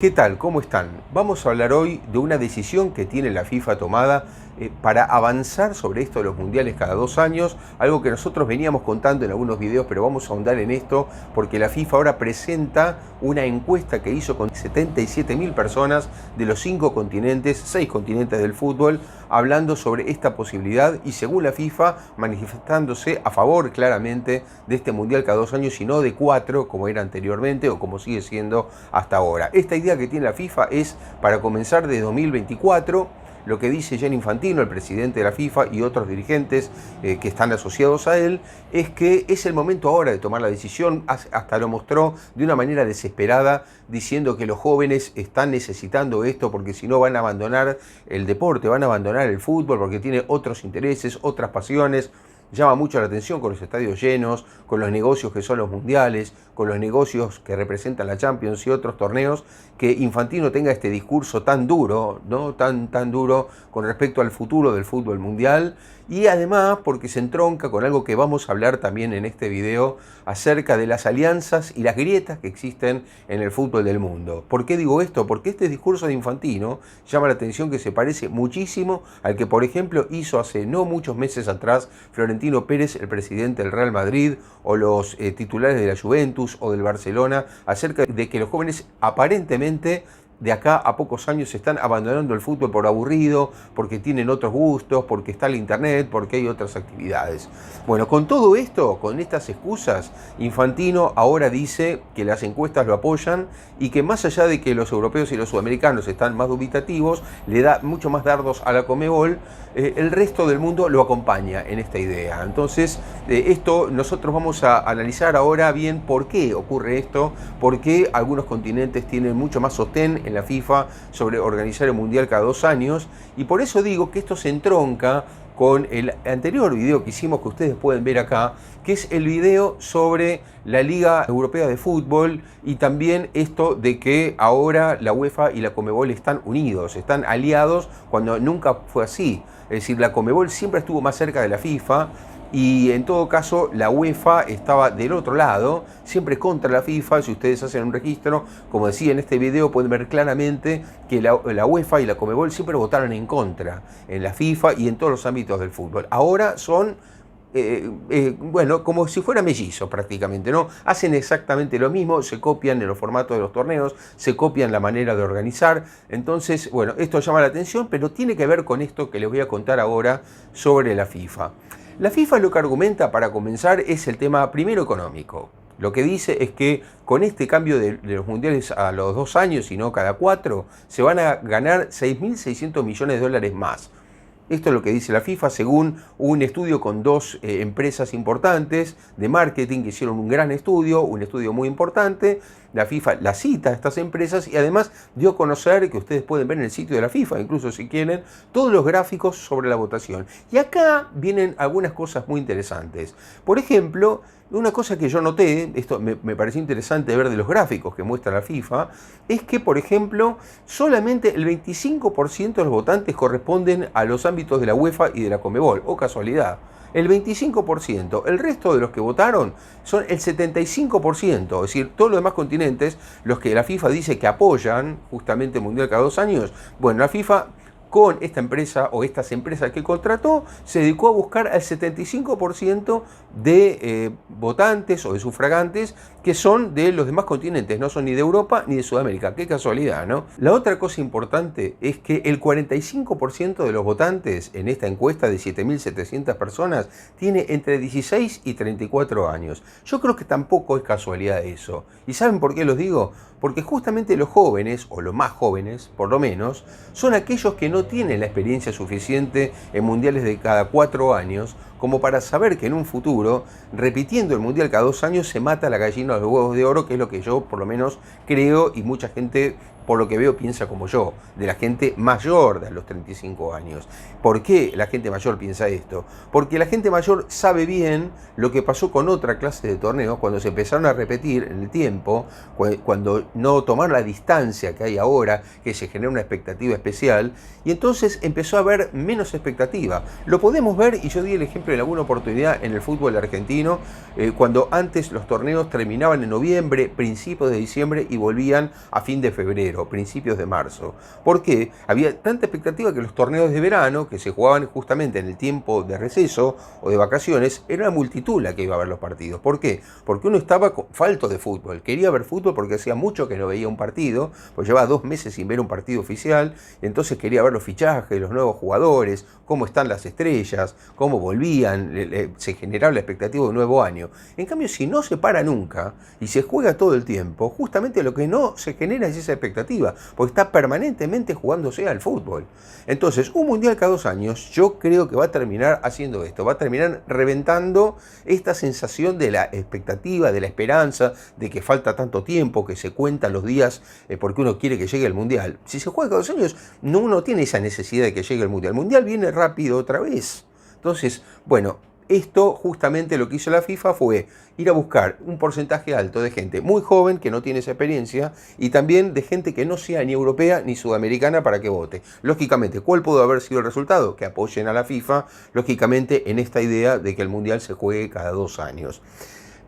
¿Qué tal? ¿Cómo están? Vamos a hablar hoy de una decisión que tiene la FIFA tomada para avanzar sobre esto de los mundiales cada 2 años, algo que nosotros veníamos contando en algunos videos, pero vamos a ahondar en esto porque la FIFA ahora presenta una encuesta que hizo con 77.000 personas de los 5 continentes, 6 continentes del fútbol, hablando sobre esta posibilidad y según la FIFA manifestándose a favor claramente de este mundial cada 2 años y no de 4 como era anteriormente o como sigue siendo hasta ahora. Esta idea que tiene la FIFA es para comenzar de 2024. Lo que dice Gianni Infantino, el presidente de la FIFA, y otros dirigentes que están asociados a él, es que es el momento ahora de tomar la decisión. Hasta lo mostró de una manera desesperada, diciendo que los jóvenes están necesitando esto porque si no van a abandonar el deporte, van a abandonar el fútbol porque tiene otros intereses, otras pasiones. Llama mucho la atención con los estadios llenos, con los negocios que son los mundiales, con los negocios que representan la Champions y otros torneos, que Infantino tenga este discurso tan duro, ¿no? tan duro con respecto al futuro del fútbol mundial, y además porque se entronca con algo que vamos a hablar también en este video acerca de las alianzas y las grietas que existen en el fútbol del mundo. ¿Por qué digo esto? Porque este discurso de Infantino llama la atención que se parece muchísimo al que, por ejemplo, hizo hace no muchos meses atrás Florentino Pérez, el presidente del Real Madrid, o los titulares de la Juventus o del Barcelona, acerca de que los jóvenes aparentemente de acá a pocos años están abandonando el fútbol por aburrido, porque tienen otros gustos, porque está el internet, porque hay otras actividades. Bueno, con todo esto, con estas excusas, Infantino ahora dice que las encuestas lo apoyan y que más allá de que los europeos y los sudamericanos están más dubitativos, le da mucho más dardos a la Conmebol, el resto del mundo lo acompaña en esta idea. Entonces, esto nosotros vamos a analizar ahora bien por qué ocurre esto, por qué algunos continentes tienen mucho más sostén en la FIFA sobre organizar el mundial cada 2 años, y por eso digo que esto se entronca con el anterior video que hicimos, que ustedes pueden ver acá, que es el video sobre la Liga Europea de Fútbol y también esto de que ahora la UEFA y la Conmebol están unidos, están aliados cuando nunca fue así. Es decir, la Conmebol siempre estuvo más cerca de la FIFA y en todo caso la UEFA estaba del otro lado, siempre contra la FIFA. Si ustedes hacen un registro, como decía en este video, pueden ver claramente que la UEFA y la Conmebol siempre votaron en contra en la FIFA y en todos los ámbitos del fútbol. Ahora son, bueno, como si fuera mellizo prácticamente, ¿no? Hacen exactamente lo mismo, se copian en los formatos de los torneos, se copian la manera de organizar. Entonces, bueno, esto llama la atención, pero tiene que ver con esto que les voy a contar ahora sobre la FIFA. La FIFA lo que argumenta para comenzar es el tema primero económico. Lo que dice es que con este cambio de los mundiales a los 2 años y no cada 4, se van a ganar 6.600 millones de dólares más. Esto es lo que dice la FIFA según un estudio con 2 empresas importantes de marketing que hicieron un gran estudio, un estudio muy importante. La FIFA la cita a estas empresas y además dio a conocer, que ustedes pueden ver en el sitio de la FIFA, incluso si quieren, todos los gráficos sobre la votación. Y acá vienen algunas cosas muy interesantes. Por ejemplo, una cosa que yo noté, esto me pareció interesante ver de los gráficos que muestra la FIFA, es que, por ejemplo, solamente el 25% de los votantes corresponden a los ámbitos de la UEFA y de la Conmebol, o casualidad. El 25%, el resto de los que votaron son el 75%, es decir, todos los demás continentes, los que la FIFA dice que apoyan justamente el Mundial cada 2 años, bueno, la FIFA con esta empresa o estas empresas que contrató, se dedicó a buscar al 75% de votantes o de sufragantes que son de los demás continentes, no son ni de Europa ni de Sudamérica. Qué casualidad, ¿no? La otra cosa importante es que el 45% de los votantes en esta encuesta de 7.700 personas tiene entre 16 y 34 años. Yo creo que tampoco es casualidad eso. ¿Y saben por qué los digo? Porque justamente los jóvenes, o los más jóvenes por lo menos, son aquellos que no tienen la experiencia suficiente en mundiales de cada 4 años como para saber que en un futuro, repitiendo el mundial cada 2 años, se mata la gallina de los huevos de oro, que es lo que yo por lo menos creo y mucha gente, por lo que veo, piensa como yo, de la gente mayor de los 35 años. ¿Por qué la gente mayor piensa esto? Porque la gente mayor sabe bien lo que pasó con otra clase de torneos cuando se empezaron a repetir en el tiempo, cuando no tomaron la distancia que hay ahora, que se genera una expectativa especial, y entonces empezó a haber menos expectativa. Lo podemos ver, y yo di el ejemplo ejemplo, en alguna oportunidad en el fútbol argentino, cuando antes los torneos terminaban en noviembre, principios de diciembre y volvían a fin de febrero, principios de marzo. ¿Por qué? Había tanta expectativa que los torneos de verano, que se jugaban justamente en el tiempo de receso o de vacaciones, era una multitud la que iba a ver los partidos. ¿Por qué? Porque uno estaba falto de fútbol, quería ver fútbol porque hacía mucho que no veía un partido, pues llevaba 2 meses sin ver un partido oficial, y entonces quería ver los fichajes, los nuevos jugadores, cómo están las estrellas, cómo volvían, se generaba la expectativa de un nuevo año. En cambio, si no se para nunca y se juega todo el tiempo, justamente lo que no se genera es esa expectativa, porque está permanentemente jugándose al fútbol. Entonces, un mundial cada 2 años, yo creo que va a terminar haciendo esto, va a terminar reventando esta sensación de la expectativa, de la esperanza, de que falta tanto tiempo, que se cuentan los días porque uno quiere que llegue el mundial. Si se juega cada 2 años, uno tiene esa necesidad de que llegue el mundial. El mundial viene rápido otra vez. Entonces, bueno, esto justamente lo que hizo la FIFA fue ir a buscar un porcentaje alto de gente muy joven que no tiene esa experiencia y también de gente que no sea ni europea ni sudamericana para que vote. Lógicamente, ¿cuál pudo haber sido el resultado? Que apoyen a la FIFA, lógicamente, en esta idea de que el mundial se juegue cada 2 años.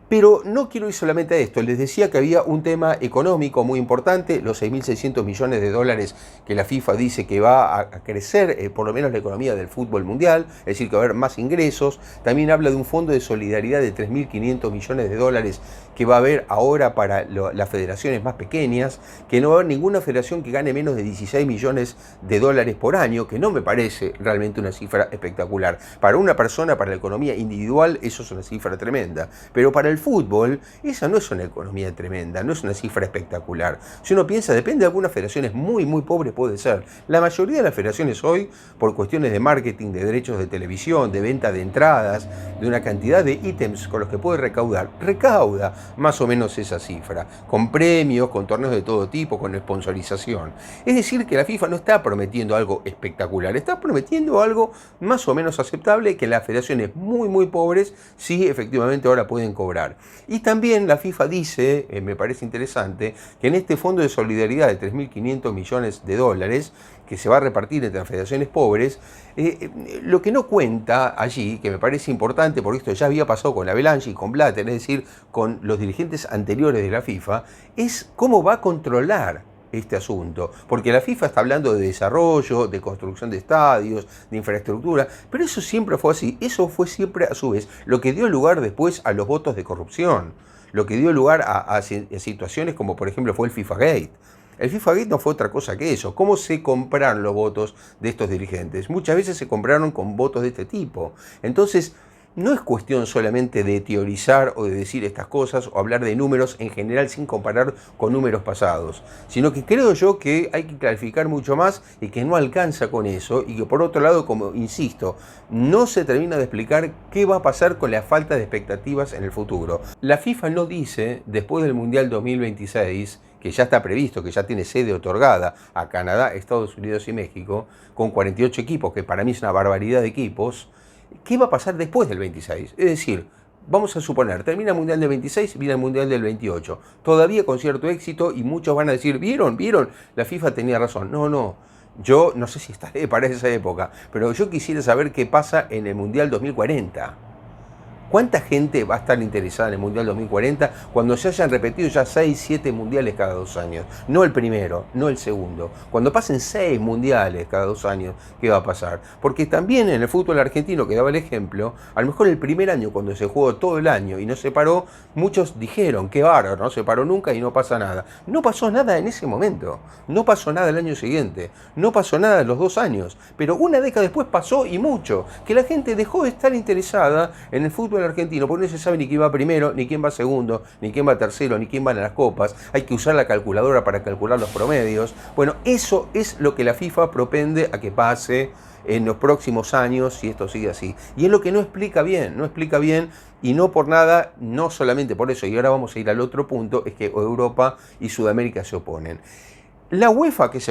Pero no quiero ir solamente a esto, les decía que había un tema económico muy importante, los 6.600 millones de dólares que la FIFA dice que va a crecer, por lo menos la economía del fútbol mundial, es decir, que va a haber más ingresos. También habla de un fondo de solidaridad de 3.500 millones de dólares que va a haber ahora para las federaciones más pequeñas, que no va a haber ninguna federación que gane menos de 16 millones de dólares por año, que no me parece realmente una cifra espectacular. Para una persona, para la economía individual, eso es una cifra tremenda, pero para el fútbol, esa no es una economía tremenda, no es una cifra espectacular. Si uno piensa, depende de algunas federaciones muy pobres, puede ser. La mayoría de las federaciones hoy, por cuestiones de marketing, de derechos de televisión, de venta de entradas, de una cantidad de ítems con los que puede recaudar, recauda más o menos esa cifra, con premios, con torneos de todo tipo, con sponsorización. Es decir, que la FIFA no está prometiendo algo espectacular, está prometiendo algo más o menos aceptable que las federaciones muy pobres sí efectivamente ahora pueden cobrar. Y también la FIFA dice, me parece interesante, que en este fondo de solidaridad de 3.500 millones de dólares, que se va a repartir entre las federaciones pobres, lo que no cuenta allí, que me parece importante, porque esto ya había pasado con Avalanche y con Blatter, es decir, con los dirigentes anteriores de la FIFA, es cómo va a controlar este asunto, porque la FIFA está hablando de desarrollo, de construcción de estadios, de infraestructura, pero eso siempre fue así, eso fue siempre a su vez lo que dio lugar después a los votos de corrupción, lo que dio lugar a situaciones como por ejemplo fue el FIFA Gate. El FIFA Gate no fue otra cosa que eso. ¿Cómo se compraron los votos de estos dirigentes? Muchas veces se compraron con votos de este tipo. Entonces, no es cuestión solamente de teorizar o de decir estas cosas o hablar de números en general sin comparar con números pasados, sino que creo yo que hay que clarificar mucho más y que no alcanza con eso y que por otro lado, como insisto, no se termina de explicar qué va a pasar con la falta de expectativas en el futuro. La FIFA no dice, después del Mundial 2026, que ya está previsto, que ya tiene sede otorgada a Canadá, Estados Unidos y México, con 48 equipos, que para mí es una barbaridad de equipos, ¿qué va a pasar después del 26? Es decir, vamos a suponer, termina el Mundial del 26, viene el Mundial del 28, todavía con cierto éxito y muchos van a decir, ¿vieron? La FIFA tenía razón. No, yo no sé si estaré para esa época, pero yo quisiera saber qué pasa en el Mundial 2040. ¿Cuánta gente va a estar interesada en el Mundial 2040 cuando se hayan repetido ya 6, 7 mundiales cada 2 años? No el primero, no el segundo. Cuando pasen 6 mundiales cada 2 años, ¿qué va a pasar? Porque también en el fútbol argentino, que daba el ejemplo, a lo mejor el primer año cuando se jugó todo el año y no se paró, muchos dijeron, qué bárbaro, no se paró nunca y no pasa nada. No pasó nada en ese momento, no pasó nada el año siguiente, no pasó nada en los 2 años, pero una década después pasó y mucho, que la gente dejó de estar interesada en el fútbol argentino, porque no se sabe ni quién va primero, ni quién va segundo, ni quién va tercero, ni quién va en las copas. Hay que usar la calculadora para calcular los promedios. Bueno, eso es lo que la FIFA propende a que pase en los próximos años si esto sigue así. Y es lo que no explica bien, y no por nada, no solamente por eso, y ahora vamos a ir al otro punto, es que Europa y Sudamérica se oponen. La UEFA, que es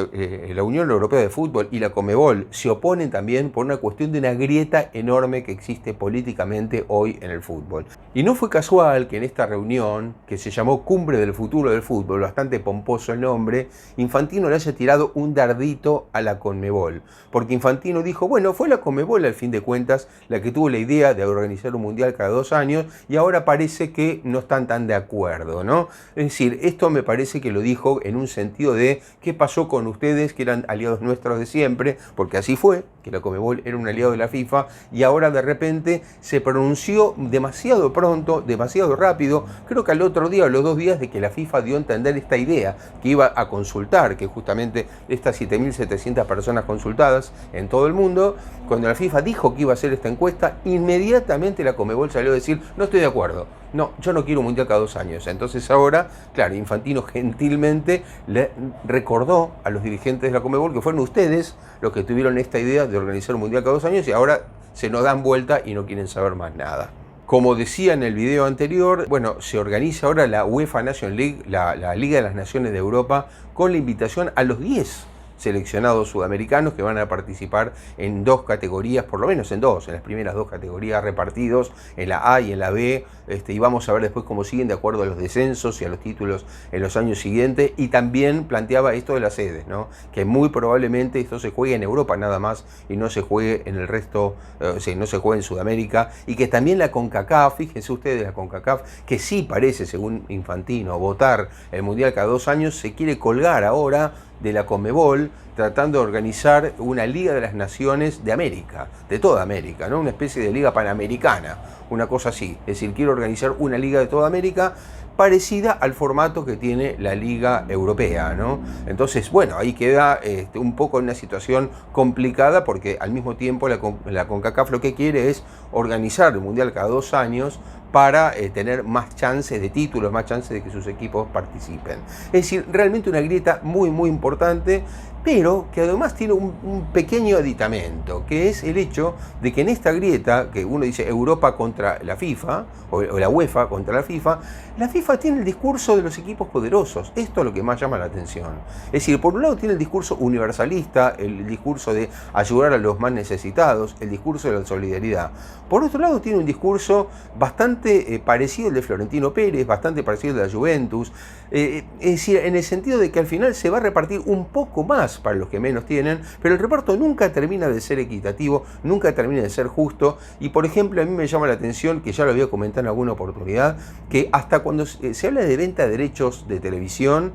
la Unión Europea de Fútbol, y la Conmebol se oponen también por una cuestión de una grieta enorme que existe políticamente hoy en el fútbol. Y no fue casual que en esta reunión, que se llamó Cumbre del Futuro del Fútbol, bastante pomposo el nombre, Infantino le haya tirado un dardito a la Conmebol. Porque Infantino dijo, bueno, fue la Conmebol al fin de cuentas la que tuvo la idea de organizar un mundial cada 2 años y ahora parece que no están tan de acuerdo, ¿no? Es decir, esto me parece que lo dijo en un sentido de ¿qué pasó con ustedes que eran aliados nuestros de siempre? Porque así fue, que la Conmebol era un aliado de la FIFA y ahora de repente se pronunció demasiado pronto, demasiado rápido, creo que al otro día o los 2 días de que la FIFA dio a entender esta idea, que iba a consultar, que justamente estas 7.700 personas consultadas en todo el mundo, cuando la FIFA dijo que iba a hacer esta encuesta, inmediatamente la Conmebol salió a decir, no estoy de acuerdo. No, yo no quiero un mundial cada 2 años. Entonces ahora, claro, Infantino gentilmente le recordó a los dirigentes de la Conmebol que fueron ustedes los que tuvieron esta idea de organizar un mundial cada 2 años y ahora se nos dan vuelta y no quieren saber más nada. Como decía en el video anterior, bueno, se organiza ahora la UEFA Nations League, la Liga de las Naciones de Europa, con la invitación a los 10 seleccionados sudamericanos que van a participar en 2 categorías, por lo menos en las primeras 2 categorías repartidos, en la A y en la B, y vamos a ver después cómo siguen de acuerdo a los descensos y a los títulos en los años siguientes, y también planteaba esto de las sedes, ¿no? Que muy probablemente esto se juegue en Europa nada más y no se juegue en el resto, no se juegue en Sudamérica, y que también la CONCACAF, fíjense ustedes, la CONCACAF, que sí parece, según Infantino, votar el Mundial cada 2 años, se quiere colgar ahora de la Conmebol, tratando de organizar una Liga de las Naciones de América, de toda América, ¿no? Una especie de liga panamericana, una cosa así. Es decir, quiero organizar una liga de toda América parecida al formato que tiene la Liga Europea, ¿no? Entonces, bueno, ahí queda un poco en una situación complicada porque al mismo tiempo la CONCACAF lo que quiere es organizar el Mundial cada 2 años para tener más chances de títulos, más chances de que sus equipos participen. Es decir, realmente una grieta muy, muy importante, pero que además tiene un pequeño aditamento, que es el hecho de que en esta grieta, que uno dice Europa contra la FIFA, o la UEFA contra la FIFA tiene el discurso de los equipos poderosos. Esto es lo que más llama la atención. Es decir, por un lado tiene el discurso universalista, el discurso de ayudar a los más necesitados, el discurso de la solidaridad. Por otro lado tiene un discurso bastante parecido al de Florentino Pérez, bastante parecido al de la Juventus, es decir, en el sentido de que al final se va a repartir un poco más para los que menos tienen, pero el reparto nunca termina de ser equitativo, nunca termina de ser justo, y por ejemplo a mí me llama la atención, que ya lo había comentado en alguna oportunidad, que hasta cuando se habla de venta de derechos de televisión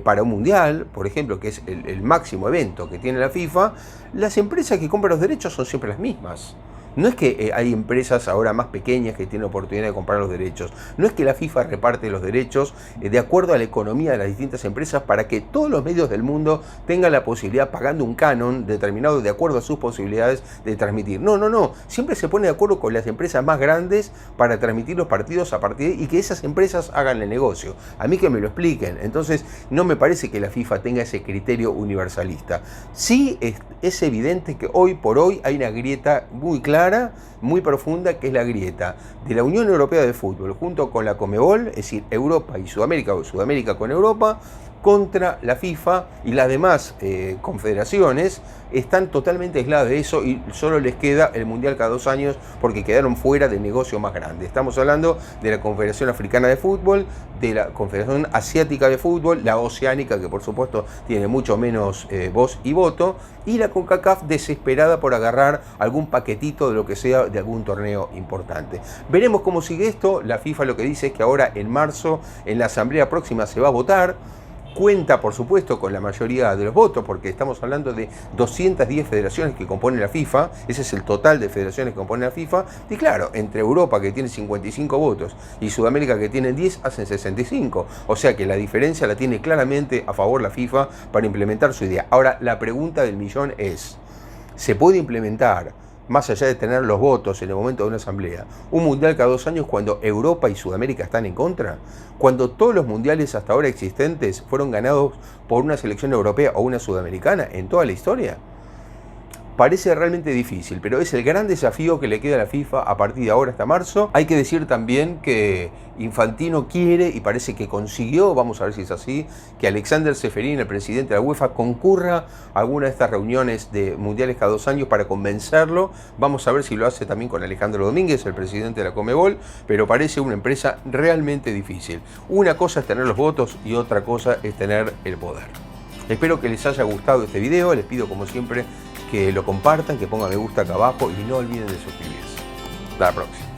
para un mundial, por ejemplo, que es el máximo evento que tiene la FIFA, las empresas que compran los derechos son siempre las mismas. No es que hay empresas ahora más pequeñas que tienen oportunidad de comprar los derechos. No es que la FIFA reparte los derechos de acuerdo a la economía de las distintas empresas para que todos los medios del mundo tengan la posibilidad, pagando un canon determinado de acuerdo a sus posibilidades, de transmitir. No. Siempre se pone de acuerdo con las empresas más grandes para transmitir los partidos a partir de, y que esas empresas hagan el negocio. A mí que me lo expliquen. Entonces, no me parece que la FIFA tenga ese criterio universalista. Sí es evidente que hoy por hoy hay una grieta muy clara, muy profunda, que es la grieta de la Unión Europea de Fútbol junto con la Conmebol, es decir, Europa y Sudamérica, o Sudamérica con Europa, contra la FIFA, y las demás confederaciones están totalmente aisladas de eso y solo les queda el Mundial cada 2 años porque quedaron fuera del negocio más grande. Estamos hablando de la Confederación Africana de Fútbol, de la Confederación Asiática de Fútbol, la Oceánica, que por supuesto tiene mucho menos voz y voto, y la CONCACAF desesperada por agarrar algún paquetito de lo que sea de algún torneo importante. Veremos cómo sigue esto. La FIFA lo que dice es que ahora en marzo, en la asamblea próxima, se va a votar. Cuenta, por supuesto, con la mayoría de los votos, porque estamos hablando de 210 federaciones que componen la FIFA, ese es el total de federaciones que componen la FIFA, y claro, entre Europa, que tiene 55 votos, y Sudamérica, que tiene 10, hacen 65, o sea que la diferencia la tiene claramente a favor la FIFA para implementar su idea. Ahora, la pregunta del millón es, ¿se puede implementar, más allá de tener los votos en el momento de una asamblea, un mundial cada 2 años cuando Europa y Sudamérica están en contra? Cuando todos los mundiales hasta ahora existentes fueron ganados por una selección europea o una sudamericana en toda la historia. parece realmente difícil, pero es el gran desafío que le queda a la FIFA a partir de ahora hasta marzo. Hay que decir también que Infantino quiere, y parece que consiguió, vamos a ver si es así, que Alexander Čeferin, el presidente de la UEFA, concurra a alguna de estas reuniones de mundiales cada 2 años para convencerlo. Vamos a ver si lo hace también con Alejandro Domínguez, el presidente de la Conmebol, pero parece una empresa realmente difícil. Una cosa es tener los votos y otra cosa es tener el poder. Espero que les haya gustado este video, les pido como siempre que lo compartan, que pongan me gusta acá abajo y no olviden de suscribirse. Hasta la próxima.